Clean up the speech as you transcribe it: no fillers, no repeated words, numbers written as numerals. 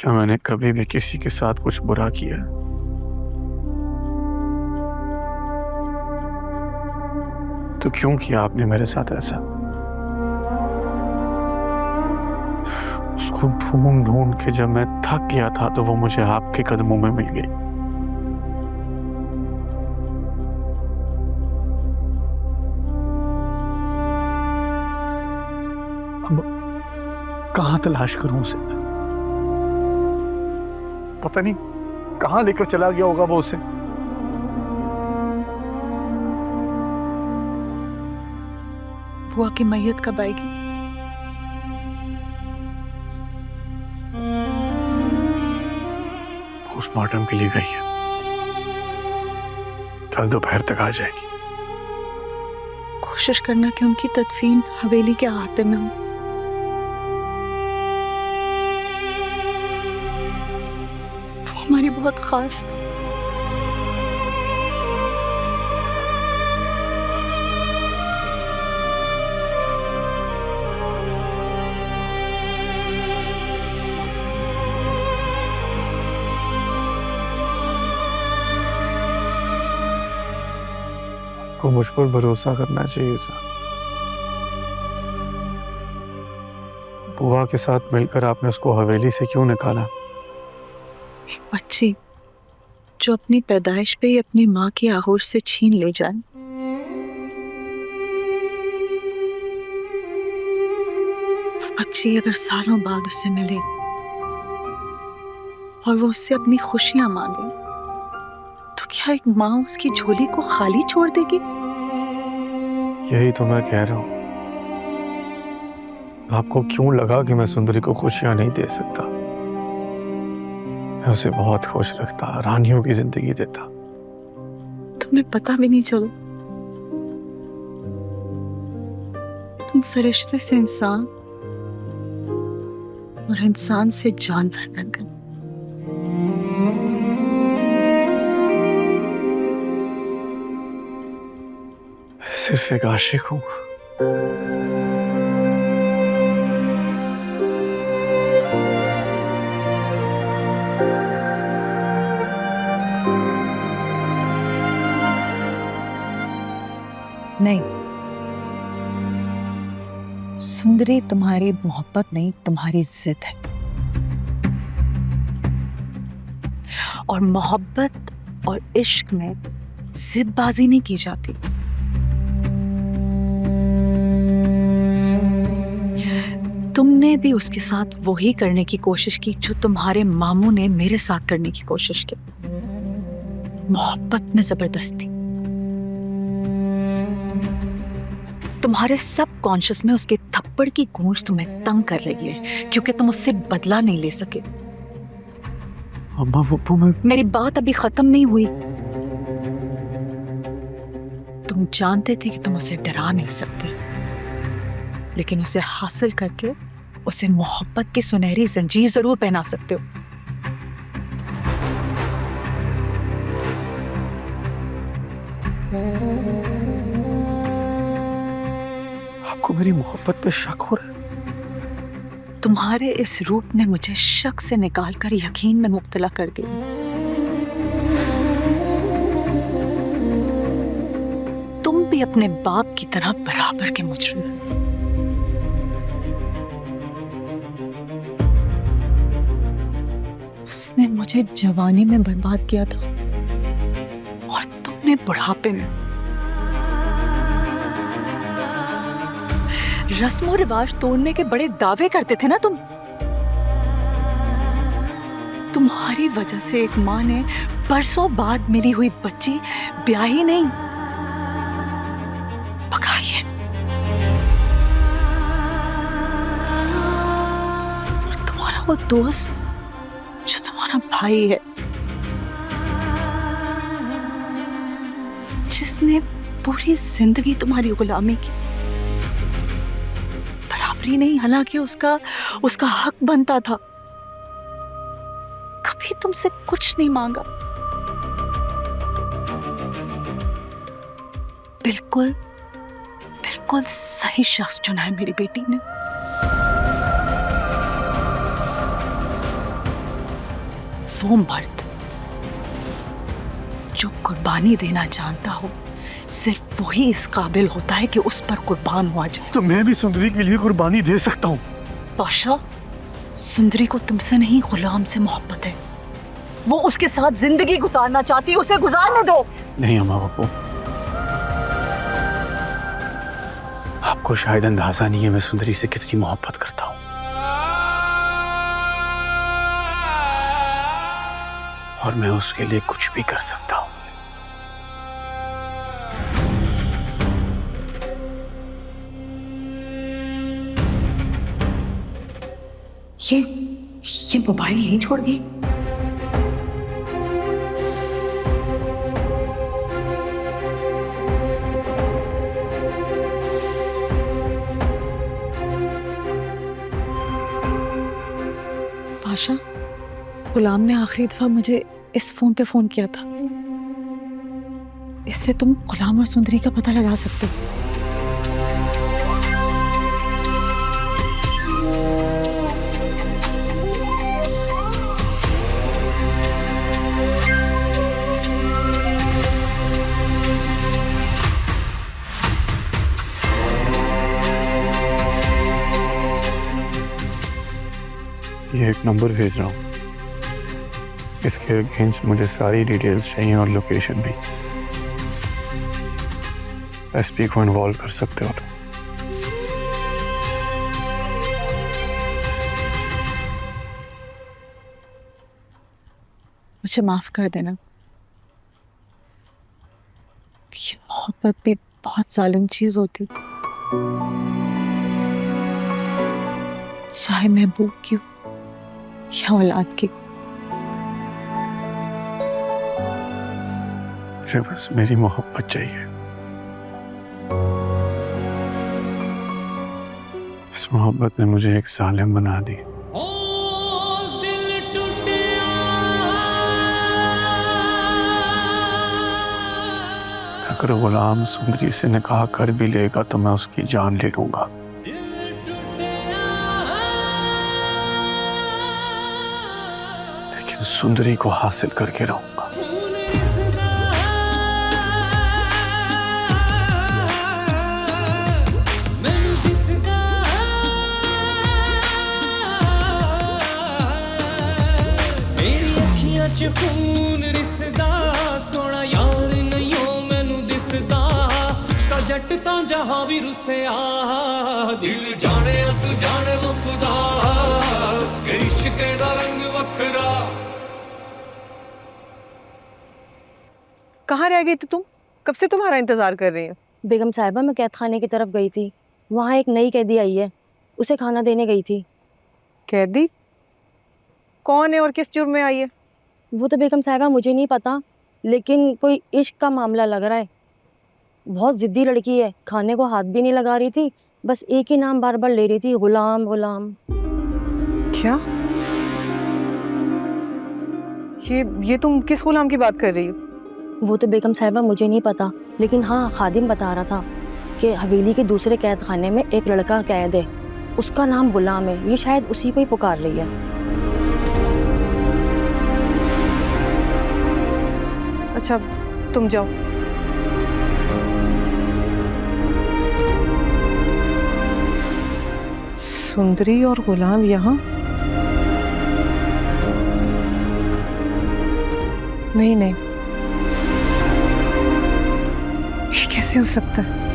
क्या मैंने कभी भी किसी के साथ कुछ बुरा किया? तो क्यों किया आपने मेरे साथ ऐसा? उसको ढूंढ ढूंढ के जब मैं थक गया था तो वो मुझे आपके कदमों में मिल गई। अब कहां तलाश करूं उसे? पता नहीं कहां लेकर चला गया होगा वो उसे। बुआ की मैयत कब आएगी? पोस्टमार्टम के लिए गई है, कल दोपहर तक आ जाएगी। कोशिश करना कि उनकी तदफीन हवेली के अहाते में हो। वो हमारी बहुत खास थी। को मुझ पर भरोसा करना चाहिए था। बुआ के साथ मिलकर आपने उसको हवेली से क्यों निकाला? एक बच्ची जो अपनी पैदाइश पे ही अपनी माँ की आगोश से छीन ले जाए, वो बच्ची अगर सालों बाद उसे मिले और वो उससे अपनी खुशियां मांगे, तो क्या एक माँ उसकी झोली को खाली छोड़ देगी? यही तो मैं कह रहा हूं। आपको क्यों लगा कि मैं सुंदरी को खुशियां नहीं दे सकता? मैं उसे बहुत खुश रखता, रानियों की जिंदगी देता। तुम्हें पता भी नहीं चला। तुम फरिश्ते से इंसान और इंसान से जानवर बन गए। सिर्फ एक आशिक हूं। नहीं, सुंदरी तुम्हारी मोहब्बत नहीं, तुम्हारी जिद है। और मोहब्बत और इश्क में जिदबाजी नहीं की जाती। तुमने भी उसके साथ वही करने की कोशिश की जो तुम्हारे मामू ने मेरे साथ करने की कोशिश की, मोहब्बत में जबरदस्ती। तुम्हारे सब कॉन्शियस में उसके थप्पड़ की गूंज तुम्हें तंग कर रही है क्योंकि तुम उससे बदला नहीं ले सके। अम्मा वो मैं... मेरी बात अभी खत्म नहीं हुई। तुम जानते थे कि तुम उसे डरा नहीं सकते, लेकिन उसे हासिल करके उसे मोहब्बत की सुनहरी जंजीर जरूर पहना सकते हो। आपको मेरी मोहब्बत पे शक हो रहा है? तुम्हारे इस रूप ने मुझे शक से निकालकर यकीन में मुब्तला कर दिया। तुम भी अपने बाप की तरह बराबर के मुजरिम हो। उसने मुझे जवानी में बर्बाद किया था और तुमने बुढ़ापे में। रस्मों रिवाज तोड़ने के बड़े दावे करते थे ना तुम। तुम्हारी वजह से एक माँ ने बरसों बाद मिली हुई बच्ची ब्याही नहीं, पकाई है। और तुम्हारा वो दोस्त जो तुम्हारा भाई है, जिसने पूरी जिंदगी तुम्हारी गुलामी की, बराबरी नहीं, हालांकि उसका हक बनता था। कभी तुमसे कुछ नहीं मांगा। बिल्कुल बिल्कुल सही शख्स चुना है मेरी बेटी ने। वो मर्द जो कुर्बानी देना जानता हो, सिर्फ वही इस काबिल होता है कि उस पर कुर्बान हुआ जाए। तो मैं भी सुंदरी के लिए कुर्बानी दे सकता हूँ। पाशा, सुंदरी को तुमसे नहीं गुलाम से मोहब्बत है। वो उसके साथ जिंदगी गुजारना चाहती है, उसे गुजारने दो। नहीं अम्मा बापू, आपको शायद अंदाजा नहीं है मैं सुंदरी से कितनी मोहब्बत करता हूँ, और मैं उसके लिए कुछ भी कर सकता हूँ। ये मोबाइल यहीं छोड़ गई। पाशा, गुलाम ने आखिरी दफा मुझे इस फोन पे फोन किया था। इससे तुम गुलाम और सुंदरी का पता लगा सकते हो। ये एक नंबर भेज रहा हूँ, इसके अगेंस्ट मुझे सारी डिटेल्स चाहिए और लोकेशन भी। एसपी को इन्वॉल्व कर सकते हो तो। मुझे माफ कर देना। ये मोहब्बत भी बहुत जालिम चीज होती, चाहे महबूब की हो या औलाद की। मुझे बस मेरी मोहब्बत चाहिए। इस मोहब्बत ने मुझे एक जालिम बना दी। अगर गुलाम सुंदरी से निकाह कर भी लेगा तो मैं उसकी जान ले लूंगा, लेकिन सुंदरी को हासिल करके रहूंगा। खून रिसदा सोना यार नहीं हो मैनू दिसदा ता जट ता जहां भी रुसिया दिल जाने तू जाने वफदा इश्क दा रंग वखरा। कहाँ रह गई थी तुम? कब से तुम्हारा इंतजार कर रही हूँ। बेगम साहिबा, मैं कैद खाने की तरफ गई थी। वहाँ एक नई कैदी आई है, उसे खाना देने गई थी। कैदी? कौन है और किस जुर्म में आई है? वो तो बेगम साहिबा मुझे नहीं पता, लेकिन कोई इश्क का मामला लग रहा है। बहुत ज़िद्दी लड़की है, खाने को हाथ भी नहीं लगा रही थी, बस एक ही नाम बार बार ले रही थी, गुलाम गुलाम। क्या? ये तुम किस गुलाम की बात कर रही हो? वो तो बेगम साहिबा मुझे नहीं पता, लेकिन हाँ खादिम बता रहा था कि हवेली के दूसरे कैद खाने में एक लड़का कैद है, उसका नाम गुलाम है। ये शायद उसी को ही पुकार रही है। अच्छा, तुम जाओ। सुंदरी और गुलाम यहाँ? नहीं, ये कैसे हो सकता है?